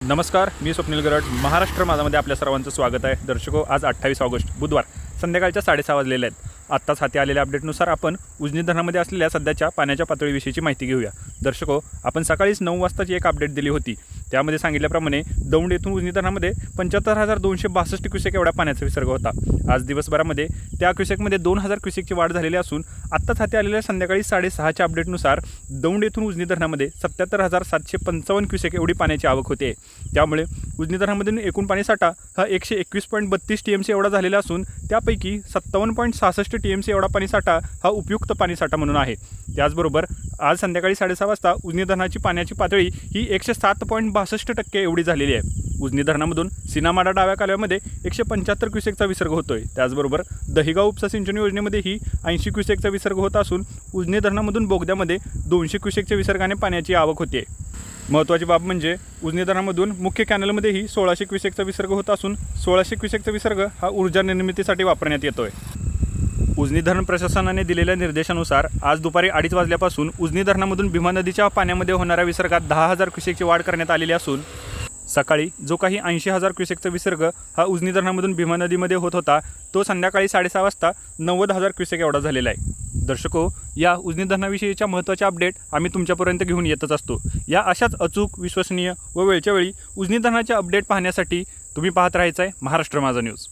नमस्कार, मी स्वप्नील गरड. महाराष्ट्र माझामध्ये आपल्या सर्वांचं स्वागत आहे. दर्शको, आज 28 ऑगस्ट बुधवार संध्याकाळच्या 6:30 वाजलेले आहेत. आत्ताच हाती आलेल्या अपडेटनुसार आपण उजनी धरणामध्ये असलेल्या सध्याच्या पाण्याच्या पातळीविषयीची माहिती घेऊया. दर्शको, आपण सकाळीच 9 वाजताची एक अपडेट दिली होती. त्यामध्ये सांगितल्याप्रमाणे दौंड येथून उजनी धरणामध्ये 75,262 क्युसेक एवढा पाण्याचा विसर्ग होता. आज दिवसभरामध्ये त्या क्युसेकमध्ये 2,000 क्युसेकची वाढ झालेली असून आत्ताच हाती आलेल्या संध्याकाळी 6:30च्या अपडेटनुसार दौंड येथून उजनी धरणामध्ये 77,755 क्युसेक एवढी पाण्याची आवक होते. त्यामुळे उजनी धरणामधून एकूण पाणीसाठा हा 121.32 TMC एवढा झालेला असून त्यापैकी 57.66 TMC एवढा पाणीसाठा हा उपयुक्त पाणीसाठा म्हणून आहे. त्याचबरोबर आज संध्याकाळी 6:30 वाजता उजनी धरणाची पाण्याची पातळी ही 107.62% एवढी झालेली आहे. उजनी धरणामधून सीनामाडा डाव्या कालव्यामध्ये 175 क्युसेकचा विसर्ग होतोय. त्याचबरोबर दहिगाव उपसा सिंचन योजनेमध्ये ही 80 क्युसेकचा विसर्ग होत असून उजनी धरणामधून बोगद्यामध्ये 200 क्युसेकच्या विसर्गाने पाण्याची आवक होते. महत्त्वाची बाब म्हणजे उजनी धरणामधून मुख्य कॅनलमध्येही 1600 क्युसेकचा विसर्ग होत असून 1600 क्युसेकचा विसर्ग हा ऊर्जा निर्मितीसाठी वापरण्यात येतोय. उजनी धरण प्रशासनाने दिलेल्या निर्देशानुसार आज दुपारी 2:30 वाजल्यापासून उजनी धरणामधून भीमा नदीच्या पाण्यामध्ये होणाऱ्या विसर्गात 10,000 क्युसेकची वाढ करण्यात आलेली असून सकाळी जो काही 80,000 क्युसेकचा विसर्ग हा उजनी धरणामधून भीमा नदीमध्ये होत होता तो संध्याकाळी 6:30 वाजता 90,000 क्युसेक एवढा झालेला आहे. दर्शको, या उजनी धरणाविषयीच्या महत्त्वाच्या अपडेट आम्ही तुमच्यापर्यंत घेऊन येतच असतो. या अशाच अचूक, विश्वसनीय व वेळच्या वेळी उजनी धरणाचे अपडेट पाहण्यासाठी तुम्ही पाहत राहायचं आहे महाराष्ट्र माझा न्यूज.